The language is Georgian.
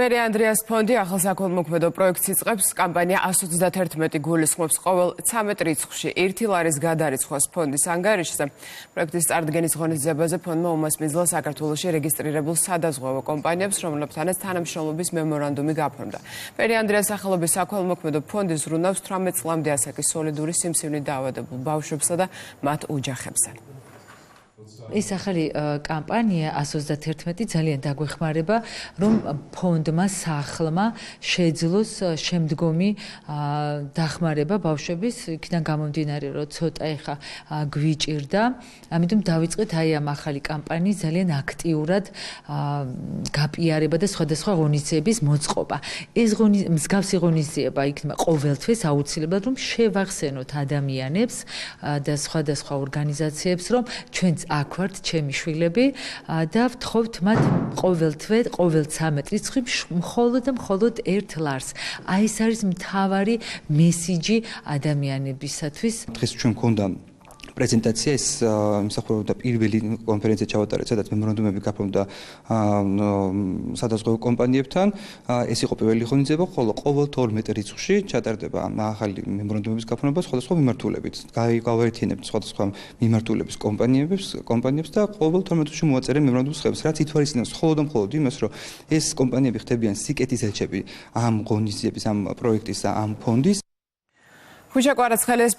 პერი ანდრიას ფონდი ახალ საქველმოქმედო პროექტს იწყებს. კამპანია 131 გულისხმობს ყოველ 13 რიცხვში 1 ლარის გადარიცხვას ფონდის ანგარიშზე. პროექტის წარდგენის ღონისძიებაზე ფონდმა უმასპინძლა საქართველოში რეგისტრირებულ სადაზღვევო კომპანიებს, რომლებთანაც თანამშრომლობის მემორანდუმი გაფორმდა. პერი ანდრიას სახელობის საქველმოქმედო ფონდი ზრუნავს 18 წლამდე ასაკის სოლიდური სიმსივნით დაავადებულ ბავშვებსა და მათ ოჯახებზე. ეს ახალი კამპანია 131 ძალიან დაგვეხმარება, რომ ფონდმა სახლმა შეძლოს შემდგომი დახმარება ბავშვების, იქიდან გამომდინარე, რომ ცოტა ეხა გვიჭირდა. ამიტომ დავიწყეთ აი ამ ახალი კამპანიის ძალიან აქტიურად გაპიარება და სხვადასხვა ღონისძიების მოწყობა. ეს მსგავსი ღონისძიება იქნება ყოველთვის აუცილებლად, რომ შევახსენოთ ადამიანებს და სხვადასხვა ორგანიზაციებს, რომ ჩვენც აქ ვართ ჩემი შვილები და ვთხოვთ მათ ყოველ 13 რიცხვში მხოლოდ 1 ლარს. აი ეს არის მთავარი მესიჯი ადამიანებისათვის. დღეს ჩვენ გვქონდა პრეზენტაცია, ეს იმსახურებოდა პირველი კონფერენცია ჩავატარეთ, სადაც მემორანდუმები გაფორმდა სადაზღვევო კომპანიებთან. ეს იყო პირველი ღონისძიება, ხოლო ყოველ 12 რიცხვში ჩატარდება ახალი მემორანდუმების გაფორმება სხვადასხვა მიმართულებით. გავაერთიანებთ სხვადასხვა მიმართულების კომპანიებს და ყოველ 12 რიცხვში მოვაწერენ მემორანდუმის ხებს, რაც ითვალისწინებს მხოლოდ იმას, რომ ეს კომპანიები ხდებიან სიკეთის ელჩები ამ ღონისძიების, ამ პროექტის და ამ ფონდის. ხუჩა კვარაცხელის